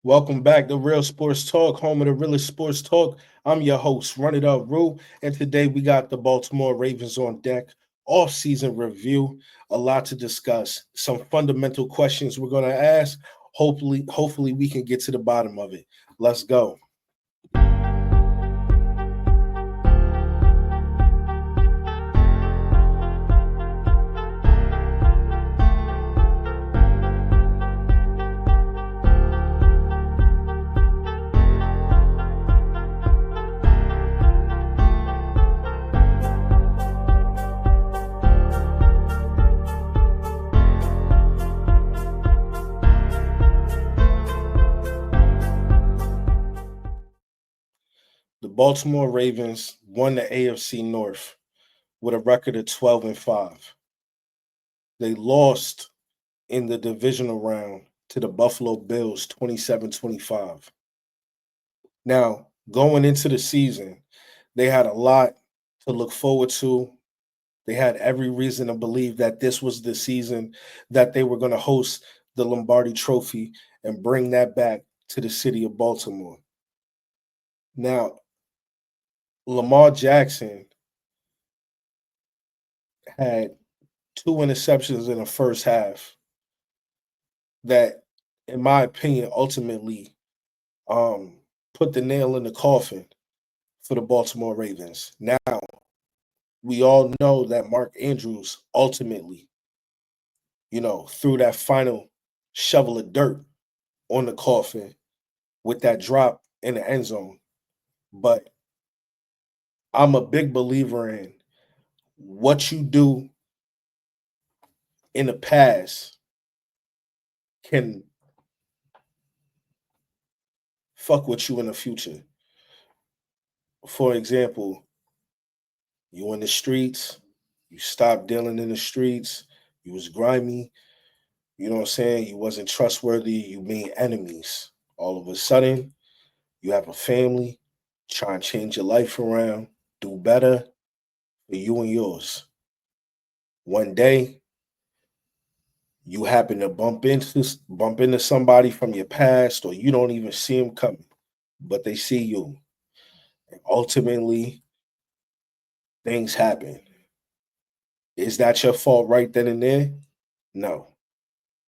Welcome back to Real Sports Talk, home of the realest sports talk. I'm your host, Run It Up Rue, and today we got the Baltimore Ravens on deck. Off-season review, a lot to discuss, some fundamental questions we're going to ask. Hopefully, we can get to the bottom of it. Let's go. The Baltimore Ravens won the AFC North with a record of 12-5. They lost in the divisional round to the Buffalo Bills 27-25. Now, going into the season, they had a lot to look forward to. They had every reason to believe that this was the season that they were going to host the Lombardi Trophy and bring that back to the city of Baltimore. Now, Lamar Jackson had two interceptions in the first half that, in my opinion, ultimately put the nail in the coffin for the Baltimore Ravens. Now, we all know that Mark Andrews ultimately, threw that final shovel of dirt on the coffin with that drop in the end zone. But I'm a big believer in what you do in the past can fuck with you in the future. For example, you in the streets, you stopped dealing in the streets, you was grimy, you know what I'm saying? You wasn't trustworthy, you made enemies. All of a sudden, you have a family, try and change your life around, do better for you and yours. One day, you happen to bump into somebody from your past, or you don't even see them coming, but they see you. And ultimately, things happen. Is that your fault right then and there? No,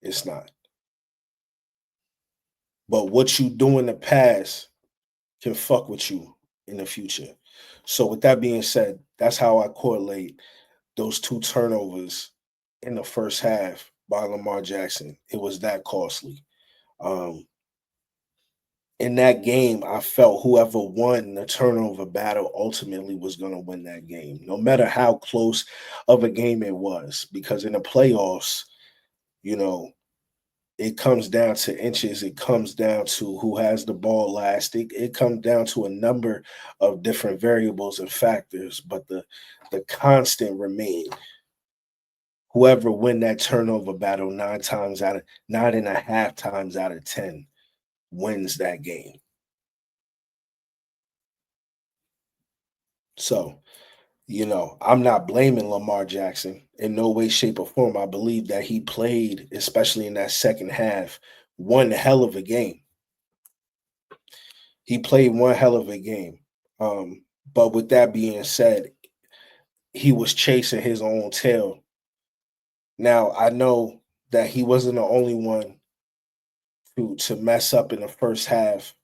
it's not. But what you do in the past can fuck with you in the future. So with that being said, that's how I correlate those two turnovers in the first half by Lamar Jackson. It was that costly. Um, in that game, I felt whoever won the turnover battle ultimately was going to win that game, no matter how close of a game it was. Because in the playoffs, you know, it comes down to inches. It comes down to who has the ball last. It comes down to a number of different variables and factors, but the constant remain. Whoever win that turnover battle 9.5 times out of 10 wins that game. So, I'm not blaming Lamar Jackson in no way, shape, or form. I believe that he played, especially in that second half, one hell of a game. He played one hell of a game. But with that being said, he was chasing his own tail. Now I know that he wasn't the only one to mess up in the first half,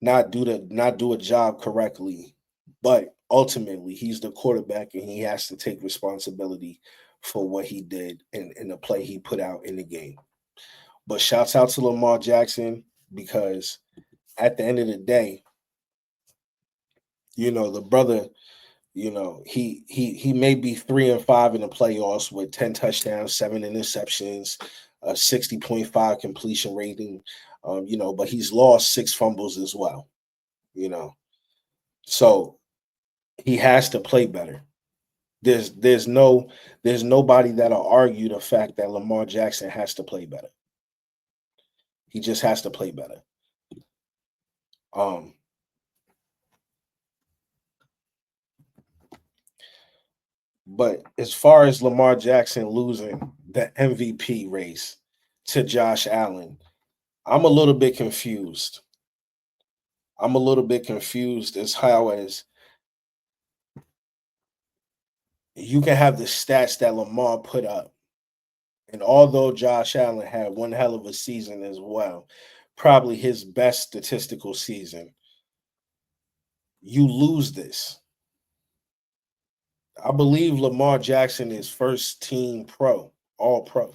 not do a job correctly, but ultimately he's the quarterback and he has to take responsibility for what he did in the play he put out in the game. But shouts out to Lamar Jackson because at the end of the day, the brother, he may be 3-5 in the playoffs with 10 touchdowns, 7 interceptions, a 60.5 completion rating. But he's lost 6 fumbles as well. You know, so he has to play better. There's nobody that'll argue the fact that Lamar Jackson has to play better. He just has to play better. Um, but as far as Lamar Jackson losing the MVP race to Josh Allen, I'm a little bit confused. I'm a little bit confused as how as you can have the stats that Lamar put up. And although Josh Allen had one hell of a season as well, probably his best statistical season, you lose this. I believe Lamar Jackson is first team pro, all pro.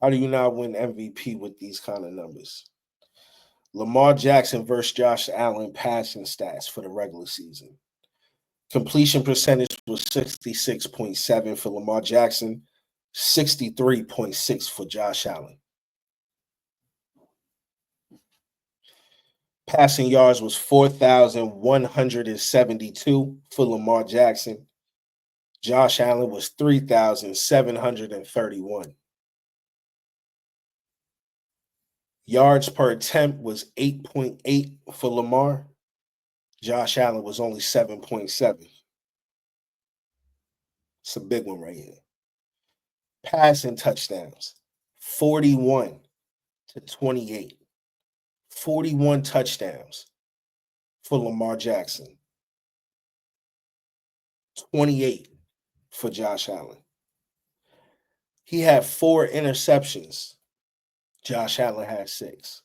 How do you not win MVP with these kind of numbers? Lamar Jackson versus Josh Allen passing stats for the regular season. Completion percentage was 66.7 for Lamar Jackson, 63.6 for Josh Allen. Passing yards was 4,172 for Lamar Jackson. Josh Allen was 3,731. Yards per attempt was 8.8 for Lamar. Josh Allen was only 7.7. It's a big one right here. Passing touchdowns, 41 to 28. 41 touchdowns for Lamar Jackson. 28 for Josh Allen. He had 4 interceptions. Josh Allen had 6.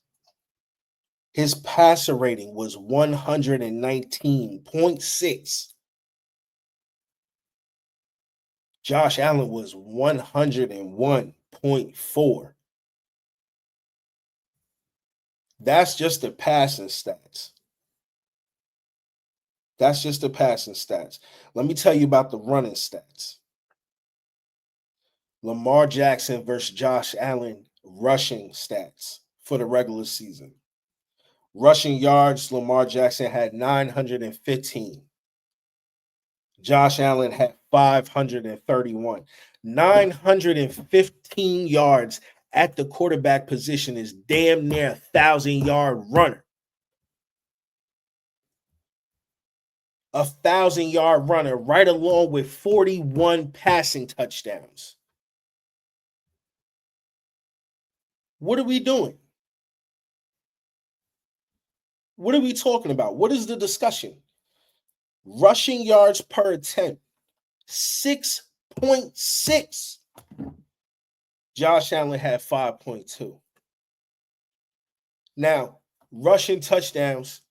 His passer rating was 119.6. Josh Allen was 101.4. That's just the passing stats. That's just the passing stats. Let me tell you about the running stats. Lamar Jackson versus Josh Allen rushing stats for the regular season. Rushing yards, Lamar Jackson had 915. Josh Allen had 531. 915 yards at the quarterback position is damn near a 1,000-yard runner. A 1,000-yard runner, right along with 41 passing touchdowns. What are we doing? What are we talking about? What is the discussion? Rushing yards per attempt, 6.6. Josh Allen had 5.2. Now, rushing touchdowns,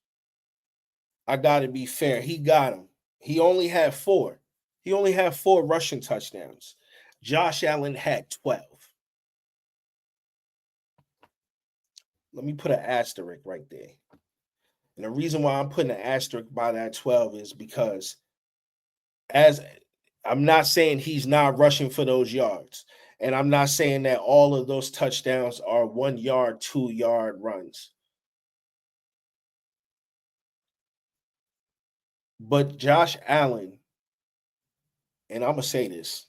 I got to be fair. He got them. He only had 4. He only had 4 rushing touchdowns. Josh Allen had 12. Let me put an asterisk right there. And the reason why I'm putting an asterisk by that 12 is because as I'm not saying he's not rushing for those yards. And I'm not saying that all of those touchdowns are 1 yard, 2 yard runs. But Josh Allen, and I'm going to say this,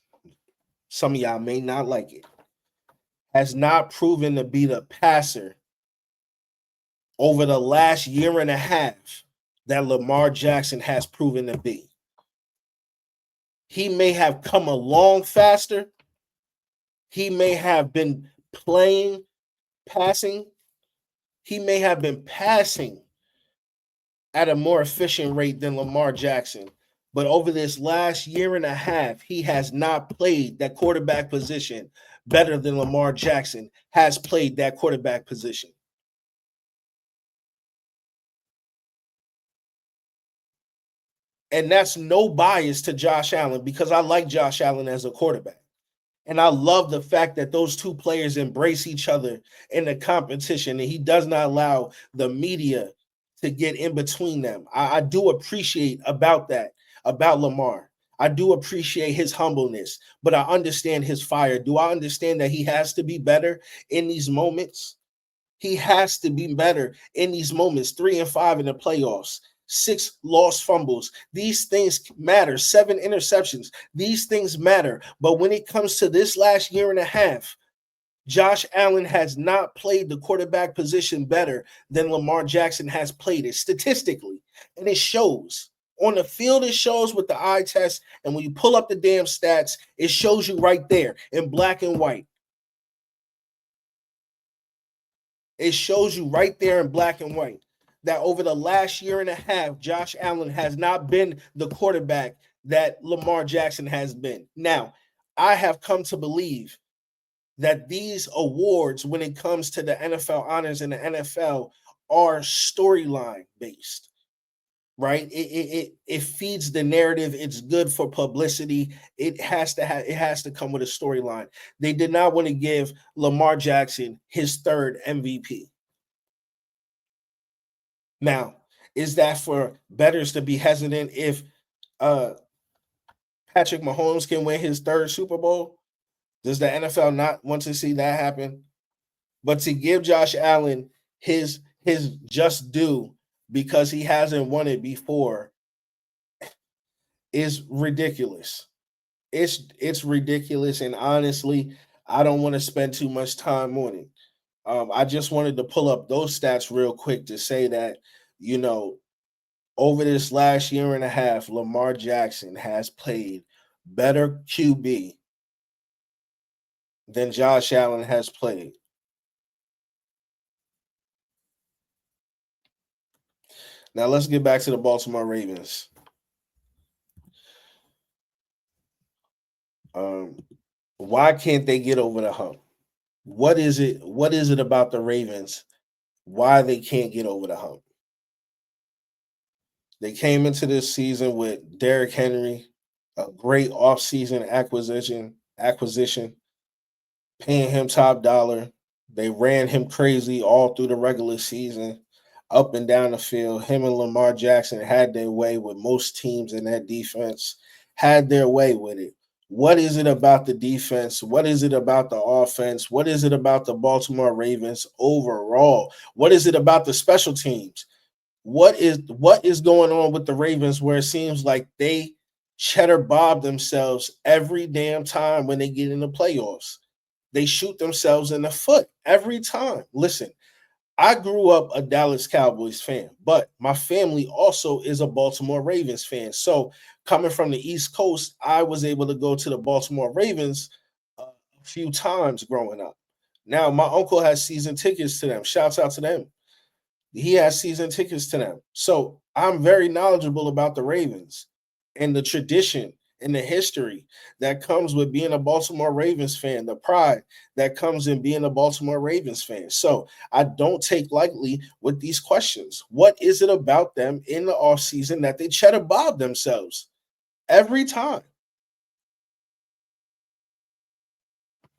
some of y'all may not like it, has not proven to be the passer over the last year and a half that Lamar Jackson has proven to be. He may have come along faster. He may have been passing. He may have been passing at a more efficient rate than Lamar Jackson. But over this last year and a half, he has not played that quarterback position better than Lamar Jackson has played that quarterback position. And that's no bias to Josh Allen because I like Josh Allen as a quarterback. And I love the fact that those two players embrace each other in the competition, and he does not allow the media to get in between them. I do appreciate about that, about Lamar. I do appreciate his humbleness, but I understand his fire. Do I understand that he has to be better in these moments? He has to be better in these moments. 3-5 in the playoffs. 6 lost fumbles. These things matter. 7 interceptions. These things matter. But when it comes to this last year and a half, Josh Allen has not played the quarterback position better than Lamar Jackson has played it statistically. And it shows. On the field, it shows with the eye test. And when you pull up the damn stats, it shows you right there in black and white. It shows you right there in black and white that over the last year and a half, Josh Allen has not been the quarterback that Lamar Jackson has been. Now, I have come to believe that these awards, when it comes to the NFL honors in the NFL, are storyline based, right? It feeds the narrative. It's good for publicity. It has to come with a storyline. They did not want to give Lamar Jackson his third MVP. Now, is that for bettors to be hesitant if uh Patrick Mahomes can win his third Super Bowl? Does the NFL not want to see that happen? But to give Josh Allen his just due because he hasn't won it before is ridiculous. It's ridiculous, and honestly, I don't want to spend too much time on it. I just wanted to pull up those stats real quick to say that you know over this last year and a half, Lamar Jackson has played better QB than Josh Allen has played. Now let's get back to the Baltimore Ravens. Um, why can't they get over the hump? What is it? What is it about the Ravens? Why they can't get over the hump? They came into this season with Derrick Henry, a great offseason acquisition, paying him top dollar. They ran him crazy all through the regular season, up and down the field. Him and Lamar Jackson had their way with most teams in that defense, had their way with it. What is it about the defense? What is it about the offense? What is it about the Baltimore Ravens overall? What is it about the special teams? What is going on with the Ravens where it seems like they cheddar bob themselves every damn time when they get in the playoffs? They shoot themselves in the foot every time. Listen, I grew up a Dallas Cowboys fan, but my family also is a Baltimore Ravens fan. So coming from the East Coast, I was able to go to the Baltimore Ravens a few times growing up. Now my uncle has season tickets to them. Shouts out to them. He has season tickets to them. So I'm very knowledgeable about the Ravens and the tradition and the history that comes with being a Baltimore Ravens fan, the pride that comes in being a Baltimore Ravens fan. So I don't take lightly with these questions. What is it about them in the offseason that they cheddar bob themselves every time?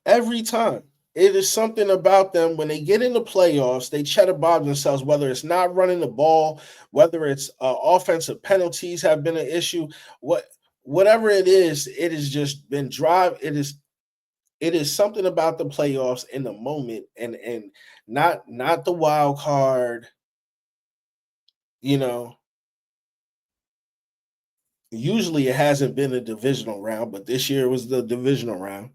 Every time. It is something about them when they get in the playoffs, they cheddar bob themselves, whether it's not running the ball, whether it's offensive penalties have been an issue, whatever it has just been drive. It is something about the playoffs in the moment and not the wild card, you know. Usually it hasn't been a divisional round, but this year was the divisional round.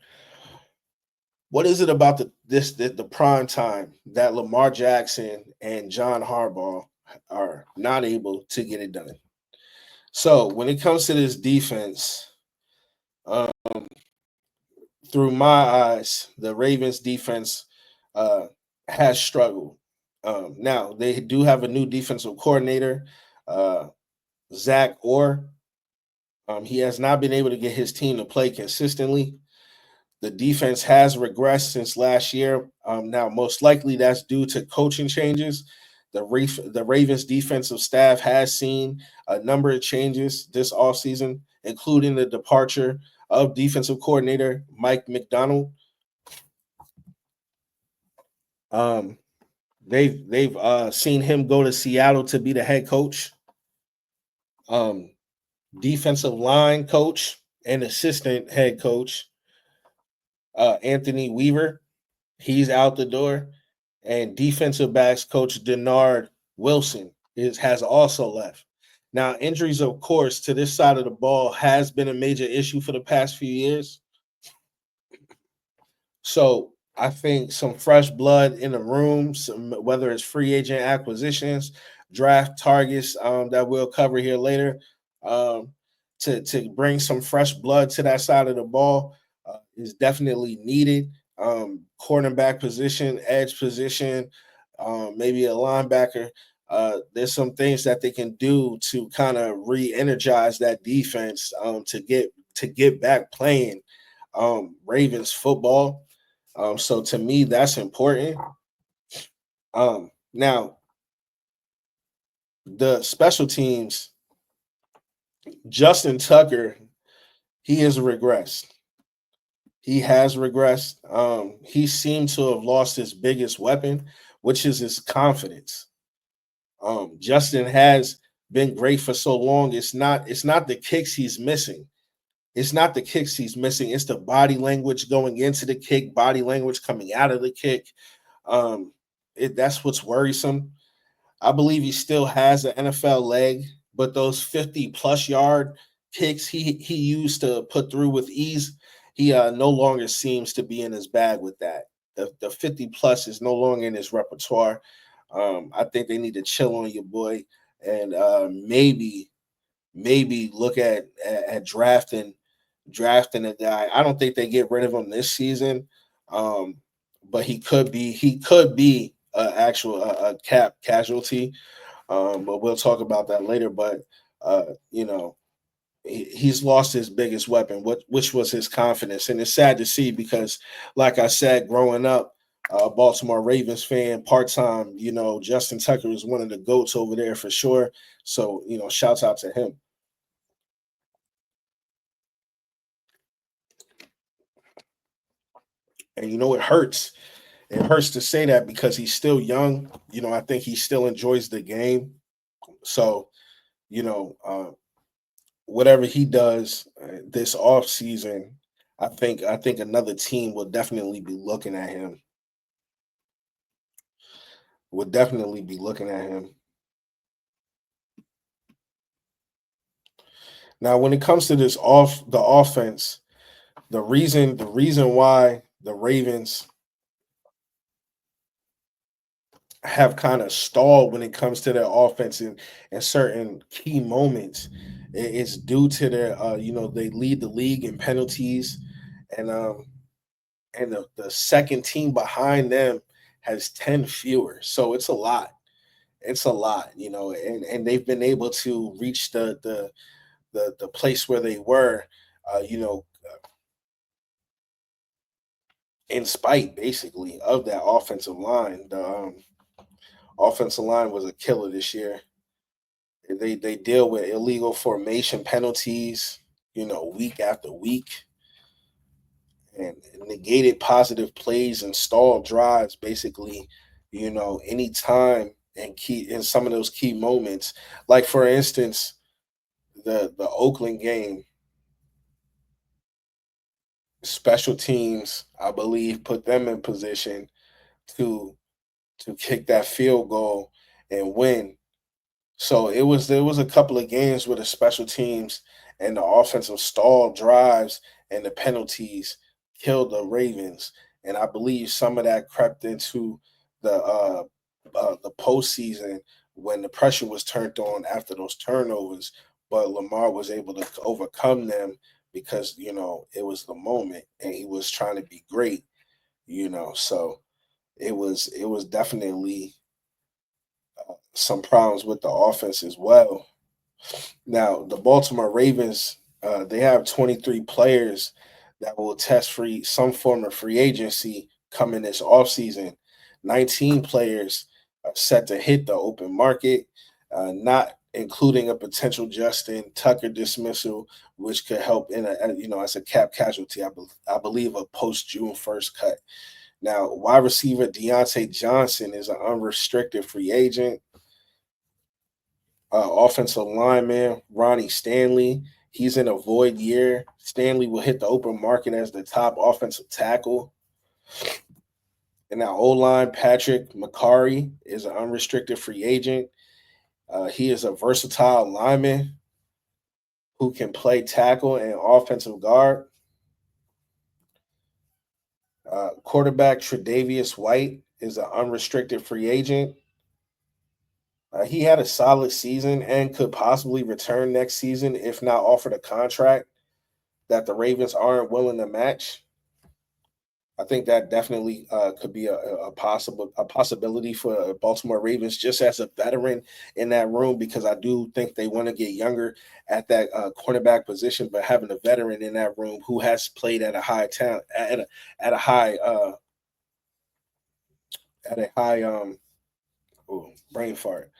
What is it about the prime time that Lamar Jackson and John Harbaugh are not able to get it done? So when it comes to this defense, um, through my eyes, the Ravens defense uh, has struggled. Now they do have a new defensive coordinator, uh, Zach Orr. He has not been able to get his team to play consistently. The defense has regressed since last year. Now, most likely that's due to coaching changes. The Ravens defensive staff has seen a number of changes this offseason, including the departure of defensive coordinator Mike McDonald. Um, they've seen him go to Seattle to be the head coach, um, defensive line coach, and assistant head coach Anthony Weaver. He's out the door. And defensive backs coach Denard Wilson has also left. Now, injuries, of course, to this side of the ball has been a major issue for the past few years. So I think some fresh blood in the room, whether it's free agent acquisitions, draft targets that we'll cover here later, um, to bring some fresh blood to that side of the ball is definitely needed. Cornerback position, edge position, maybe a linebacker. There's some things that they can do to kind of re-energize that defense to get back playing Ravens football. So to me, that's important. Now the special teams, Justin Tucker, he has regressed. He has regressed. He seemed to have lost his biggest weapon, which is his confidence. Justin has been great for so long. It's not the kicks he's missing. It's not the kicks he's missing. It's the body language going into the kick, body language coming out of the kick. Um, that's what's worrisome. I believe he still has an NFL leg, but those 50 plus yard kicks he used to put through with ease, he no longer seems to be in his bag with that. The 50 plus is no longer in his repertoire. I think they need to chill on your boy and maybe look at drafting a guy. I don't think they get rid of him this season, but he could be a cap casualty. But we'll talk about that later. But uh, you know, he's lost his biggest weapon, which was his confidence, and it's sad to see because, like I said, growing up, Baltimore Ravens fan, part time, Justin Tucker is one of the goats over there for sure. So shouts out to him. And it hurts. It hurts to say that because he's still young. I think he still enjoys the game. So, you know, uh, whatever he does this off season, I think another team will definitely be looking at him. Would definitely be looking at him. Now, when it comes to the offense, the reason why the Ravens have kind of stalled when it comes to their offense in certain key moments is due to their they lead the league in penalties, and the second team behind them has 10 fewer, so it's a lot, and they've been able to reach the place where they were, uh, you know in spite basically of that offensive line. The offensive line was a killer this year. They deal with illegal formation penalties, week after week, and negated positive plays and stalled drives. Basically, anytime and key in some of those key moments, like for instance, the Oakland game, special teams, I believe, put them in position to kick that field goal and win. So there was a couple of games where the special teams and the offensive stall drives and the penalties killed the Ravens, and I believe some of that crept into the postseason when the pressure was turned on after those turnovers. But Lamar was able to overcome them because it was the moment, and he was trying to be great. So it was definitely some problems with the offense as well. Now, the Baltimore Ravens, they have 23 players that will test free some form of free agency coming this offseason. 19 players are set to hit the open market, not including a potential Justin Tucker dismissal, which could help as a cap casualty. I believe a post June 1st cut. Now, wide receiver Deontay Johnson is an unrestricted free agent. Offensive lineman Ronnie Stanley. He's in a void year. Stanley will hit the open market as the top offensive tackle. And now O line Patrick McCarry is an unrestricted free agent. He is a versatile lineman who can play tackle and offensive guard. Quarterback Tre'Davious White is an unrestricted free agent. He had a solid season and could possibly return next season if not offered a contract that the Ravens aren't willing to match. I think that definitely could be a possibility for Baltimore Ravens just as a veteran in that room, because I do think they want to get younger at that cornerback position, but having a veteran in that room who has played at a high talent at a high at a high oh, brain fart.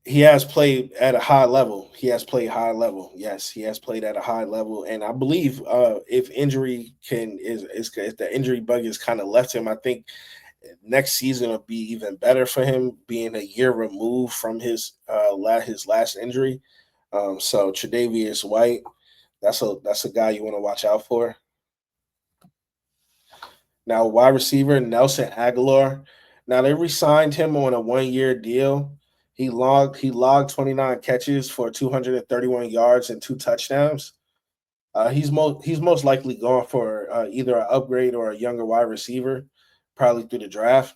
He has played at a high level. He has played high level. Yes, he has played at a high level, and I believe if injury can is if the injury bug is kind of left him, I think next season will be even better for him, being a year removed from his last injury. So Tre'Davious White, that's a guy you want to watch out for. Now, wide receiver Nelson Aguilar. Now they re-signed him on a 1 year deal. He logged 29 catches for 231 yards and two touchdowns. He's most likely going for either an upgrade or a younger wide receiver, probably through the draft.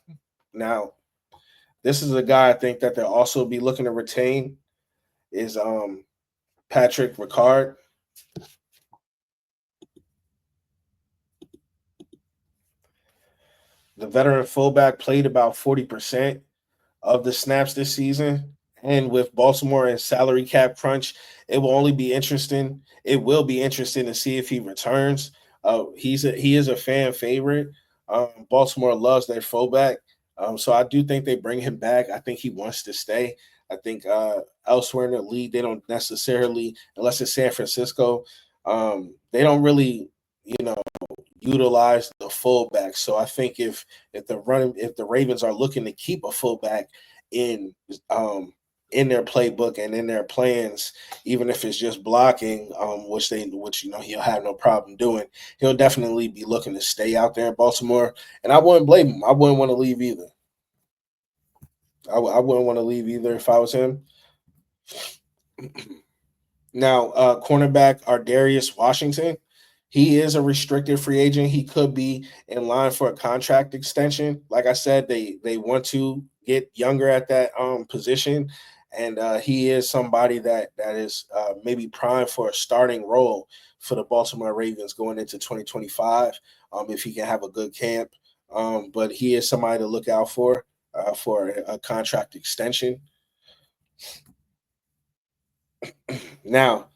Now, this is a guy I think that they'll also be looking to retain is Patrick Ricard. The veteran fullback played about 40% of the snaps this season. And with Baltimore and salary cap crunch, It will be interesting to see if he returns. He is a fan favorite. Baltimore loves their fullback, so I do think they bring him back. I think he wants to stay. I think elsewhere in the league they don't necessarily, unless it's San Francisco, they don't really you know utilize the fullback. So I think if the Ravens are looking to keep a fullback in um in their playbook and in their plans, even if it's just blocking, which he'll have no problem doing, he'll definitely be looking to stay out there in Baltimore. And I wouldn't blame him. I wouldn't want to leave either. I wouldn't want to leave either if I was him. Now, cornerback Ardarius Washington, he is a restricted free agent. He could be in line for a contract extension. Like I said, they want to get younger at that position, and he is somebody that is maybe primed for a starting role for the Baltimore Ravens going into 2025. If he can have a good camp, but he is somebody to look out for a contract extension. Now,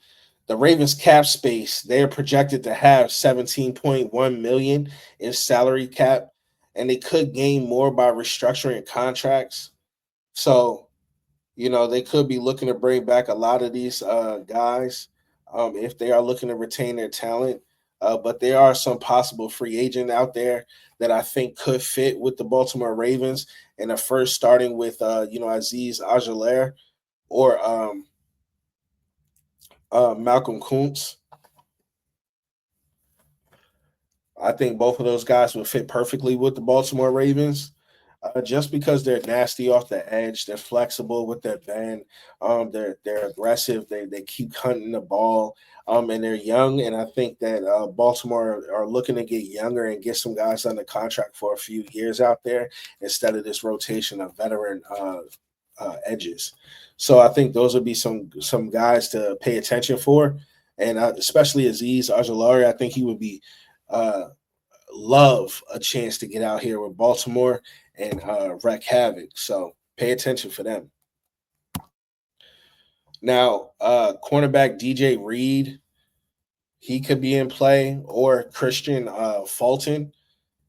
the Ravens cap space, they are projected to have 17.1 million in salary cap, and they could gain more by restructuring contracts. So, they could be looking to bring back a lot of these guys if they are looking to retain their talent. But there are some possible free agent out there that I think could fit with the Baltimore Ravens. And the first starting with Aziz Aguilar or Malcolm Kuntz. I think both of those guys would fit perfectly with the Baltimore Ravens. Just because they're nasty off the edge, they're flexible with their bend, they're aggressive, they keep hunting the ball, and they're young. And I think that Baltimore are looking to get younger and get some guys under contract for a few years out there instead of this rotation of veteran edges. So I think those would be some guys to pay attention for, and especially Aziz Ojulari. I think he would be uh, love a chance to get out here with Baltimore and wreak havoc. So pay attention for them. Now, cornerback DJ Reed, he could be in play, or Christian Fulton.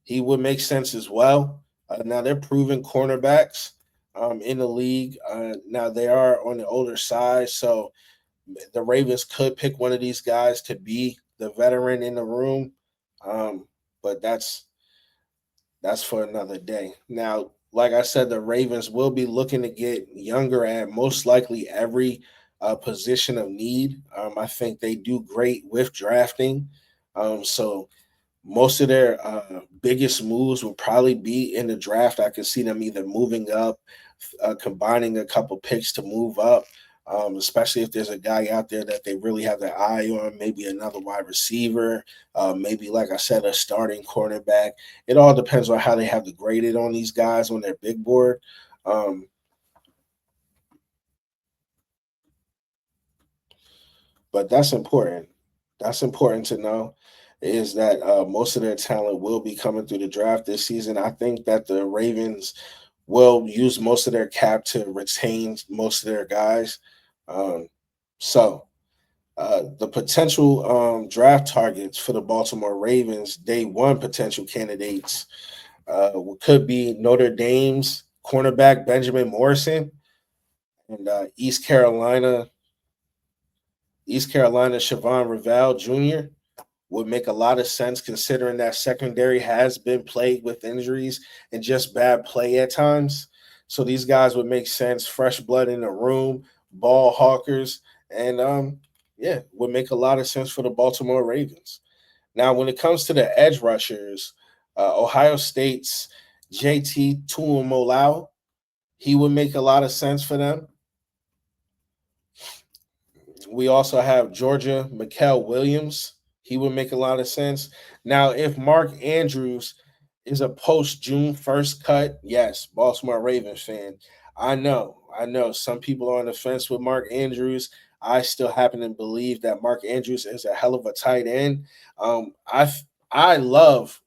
He would make sense as well. Now they're proven cornerbacks in the league. Now they are on the older side, so the Ravens could pick one of these guys to be the veteran in the room. But that's for another day. Now, like I said, the Ravens will be looking to get younger at most likely every position of need. I think they do great with drafting. So most of their biggest moves will probably be in the draft. I could see them either moving up, combining a couple picks to move up, especially if there's a guy out there that they really have their eye on, maybe another wide receiver, maybe, like I said, a starting cornerback. It all depends on how they have the graded on these guys on their big board. Um, but that's important. That's important to know. is that most of their talent will be coming through the draft this season. I think that the Ravens will use most of their cap to retain most of their guys. Um, so the potential draft targets for the Baltimore Ravens, day one potential candidates could be Notre Dame's cornerback Benjamin Morrison and East Carolina Siobhan Raval Jr. would make a lot of sense considering that secondary has been plagued with injuries and just bad play at times. So these guys would make sense. Fresh blood in the room, ball hawkers, and yeah, would make a lot of sense for the Baltimore Ravens. Now, when it comes to the edge rushers, Ohio State's JT Tuimoloau, he would make a lot of sense for them. We also have Georgia, Mikael Williams. He would make a lot of sense. Now, if Mark Andrews is a post June 1st cut, yes, Baltimore Ravens fan. I know. Some people are on the fence with Mark Andrews. I still happen to believe that Mark Andrews is a hell of a tight end. Um, I I love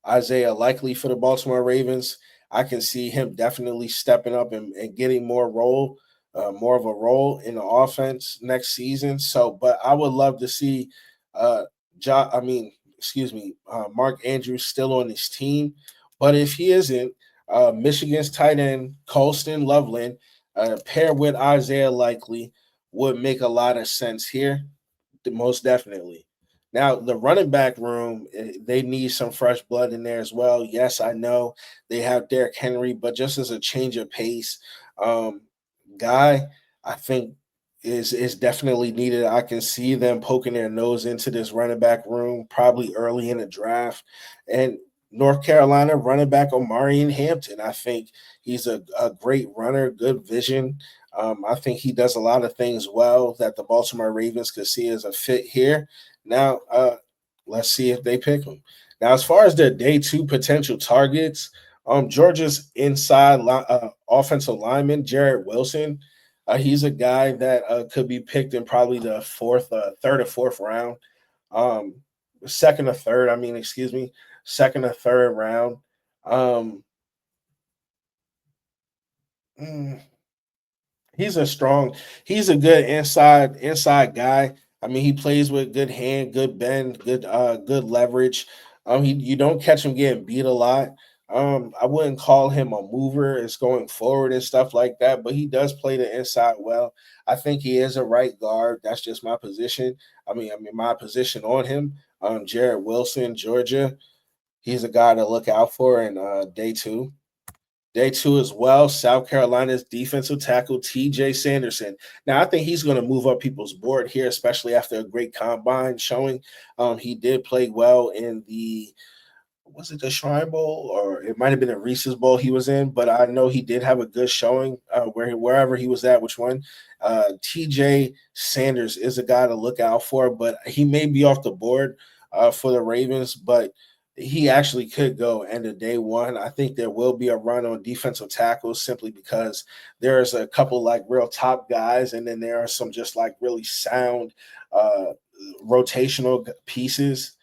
Isaiah Likely for the Baltimore Ravens. I can see him definitely stepping up and getting more of a role in the offense next season. So, but I would love to see, uh, Mark Andrews still on his team. But if he isn't, Michigan's tight end Colston Loveland, paired with Isaiah Likely, would make a lot of sense here, most definitely. Now, the running back room, they need some fresh blood in there as well. Yes, I know they have Derrick Henry, but just as a change of pace, um, guy, I think is definitely needed. I can see them poking their nose into this running back room probably early in the draft. And North Carolina running back Omarion Hampton, I think he's a great runner, good vision. I think he does a lot of things well that the Baltimore Ravens could see as a fit here. Now, let's see if they pick him. Now, as far as the day two potential targets, Georgia's offensive lineman Jarrett Wilson, he's a guy that could be picked in probably the third or fourth round, um, second or third. I mean, excuse me, second or third round. Um, mm, He's a strong, he's a good inside guy. I mean, he plays with good hand, good bend, good leverage. You don't catch him getting beat a lot. I wouldn't call him a mover. It's going forward and stuff like that, but he does play the inside well. I think he is a right guard. That's just my position. I mean my position on him. Jared Wilson, Georgia. He's a guy to look out for in day two. Day two as well, South Carolina's defensive tackle TJ Sanderson. Now, I think he's going to move up people's board here, especially after a great combine showing. He did play well in the was it the Shrine Bowl or it might have been a Reese's Bowl he was in, but I know he did have a good showing wherever he was at. Which one? TJ Sanders is a guy to look out for, but he may be off the board for the Ravens, but he actually could go end of day one. I think there will be a run on defensive tackles simply because there's a couple like real top guys, and then there are some just like really sound uh, rotational pieces,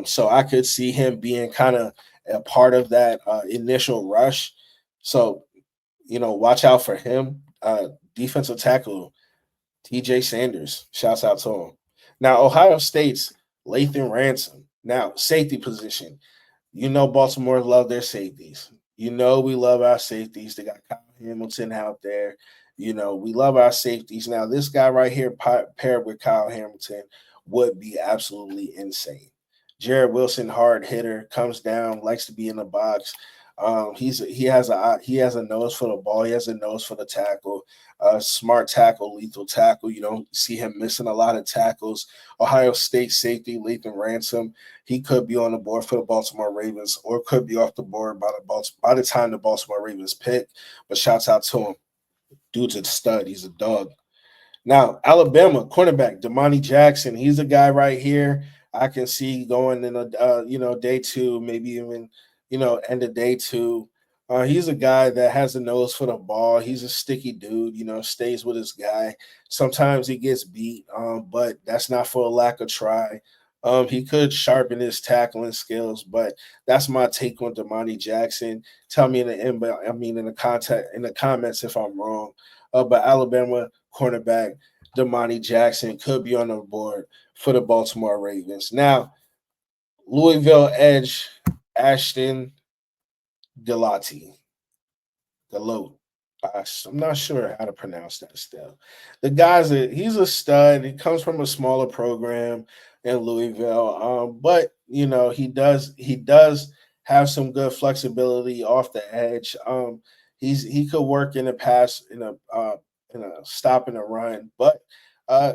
so I could see him being kind of a part of that initial rush. So, watch out for him. Defensive tackle TJ Sanders. Shouts out to him. Now, Ohio State's Lathan Ransom. Now, safety position. Baltimore love their safeties. We love our safeties. They got Kyle Hamilton out there. We love our safeties. Now, this guy right here paired with Kyle Hamilton would be absolutely insane. Jared Wilson, hard hitter, comes down, likes to be in the box. He has a nose for the ball. He has a nose for the tackle. Smart tackle, lethal tackle. You don't see him missing a lot of tackles. Ohio State safety Lathan Ransom. He could be on the board for the Baltimore Ravens, or could be off the board by the time the Baltimore Ravens pick. But shouts out to him. Dude's a stud. He's a dog. Now, Alabama cornerback Damani Jackson, he's a guy right here I can see going in a day two, maybe even end of day two. He's a guy that has a nose for the ball. He's a sticky dude. Stays with his guy. Sometimes he gets beat, but that's not for a lack of try. He could sharpen his tackling skills, but that's my take on Damani Jackson. Tell me in the inbox, I mean in the contact in the comments if I'm wrong. But Alabama cornerback Damani Jackson could be on the board for the Baltimore Ravens. Now, Louisville edge Ashton Galati. Galot. I'm not sure how to pronounce that still. He's a stud. He comes from a smaller program in Louisville. But he does have some good flexibility off the edge. He could work in a pass in a stop and a run, but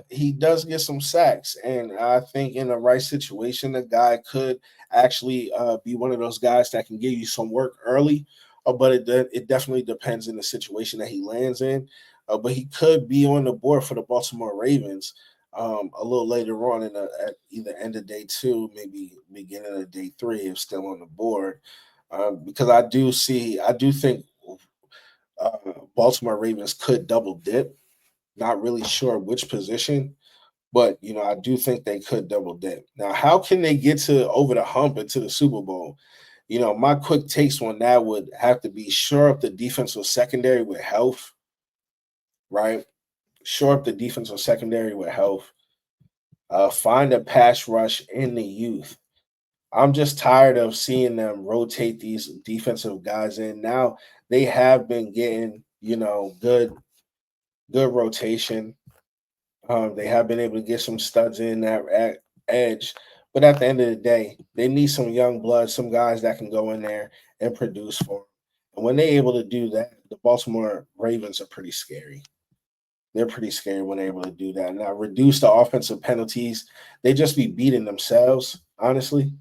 he does get some sacks. And I think in the right situation, the guy could actually be one of those guys that can give you some work early, but it definitely depends in the situation that he lands in. But he could be on the board for the Baltimore Ravens a little later on at either end of day two, maybe beginning of day three, if still on the board. Because I do think uh, Baltimore Ravens could double dip. Not really sure which position, but I do think they could double dip. Now, how can they get to over the hump into the Super Bowl? My quick takes on that would have to be shore up the defensive secondary with health, right? Shore up the defensive secondary with health. Find a pass rush in the youth. I'm just tired of seeing them rotate these defensive guys in. Now they have been getting, good rotation. They have been able to get some studs in that edge, but at the end of the day, they need some young blood, some guys that can go in there and produce for them. And when they're able to do that, the Baltimore Ravens are pretty scary. They're pretty scary when they're able to do that. Now, reduce the offensive penalties. They just be beating themselves, honestly.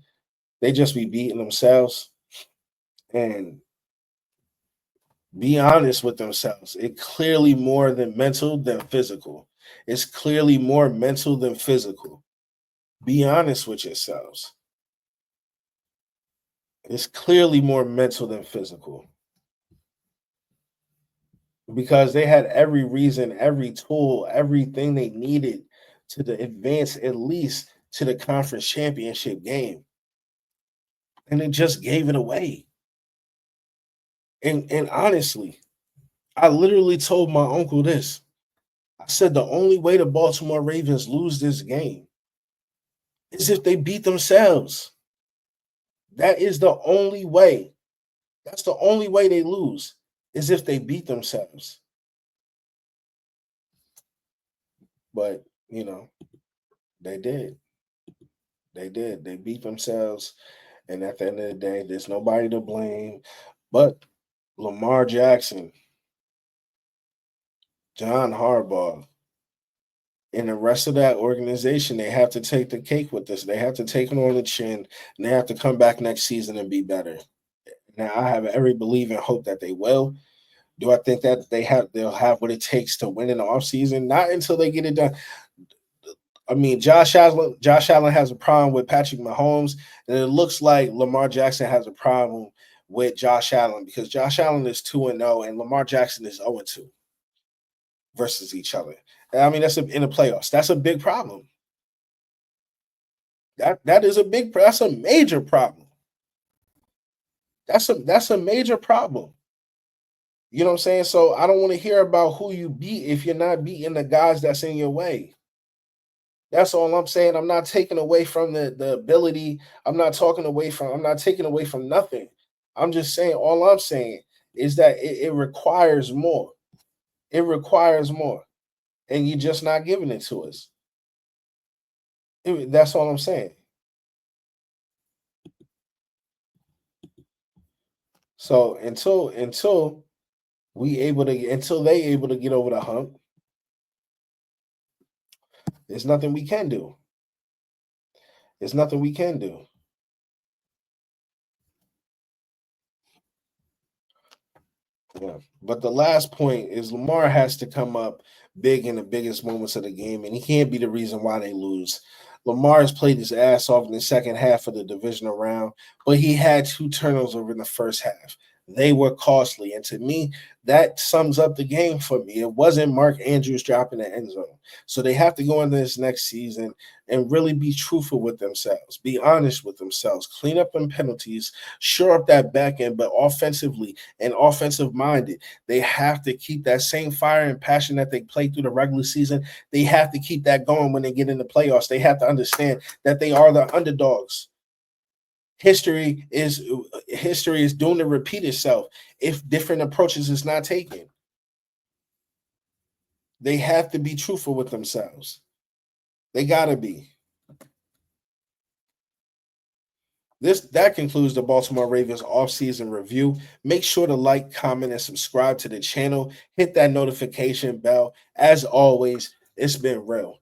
They just be beating themselves and be honest with themselves. It clearly more than mental than physical. It's clearly more mental than physical. Be honest with yourselves. It's clearly more mental than physical because they had every reason, every tool, everything they needed advance at least to the conference championship game. And they just gave it away. And honestly, I literally told my uncle this. I said the only way the Baltimore Ravens lose this game is if they beat themselves. That is the only way. That's the only way they lose is if they beat themselves. But, they did. They did. They beat themselves. And at the end of the day, there's nobody to blame but Lamar Jackson, John Harbaugh, and the rest of that organization. They have to take the cake with this. They have to take it on the chin, and they have to come back next season and be better. Now, I have every belief and hope that they will. Do I think that they'll have what it takes to win in the offseason? Not until they get it done. I mean, Josh Allen has a problem with Patrick Mahomes, and it looks like Lamar Jackson has a problem with Josh Allen because Josh Allen is 2-0 and Lamar Jackson is 0-2 versus each other. And I mean, in the playoffs. That's a big problem. That's a major problem. That's a major problem. You know what I'm saying? So I don't want to hear about who you beat if you're not beating the guys that's in your way. That's all I'm saying. I'm not taking away from the ability. I'm not taking away from nothing. I'm just saying, all I'm saying is that it requires more. It requires more. And you're just not giving it to us. That's all I'm saying. So until they able to get over the hump, there's nothing we can do. There's nothing we can do. Yeah. But the last point is Lamar has to come up big in the biggest moments of the game, and he can't be the reason why they lose. Lamar has played his ass off in the second half of the divisional round, but he had two turnovers over in the first half. They were costly. And to me, that sums up the game for me. It wasn't Mark Andrews dropping the end zone. So they have to go into this next season and really be truthful with themselves, be honest with themselves, clean up them penalties, shore up that back end, but offensively and offensive minded. They have to keep that same fire and passion that they played through the regular season. They have to keep that going when they get in the playoffs. They have to understand that they are the underdogs. History is doomed to repeat itself if different approaches is not taken. They have to be truthful with themselves. They gotta be. That concludes the Baltimore Ravens offseason review. Make sure to like, comment, and subscribe to the channel. Hit that notification bell. As always, it's been real.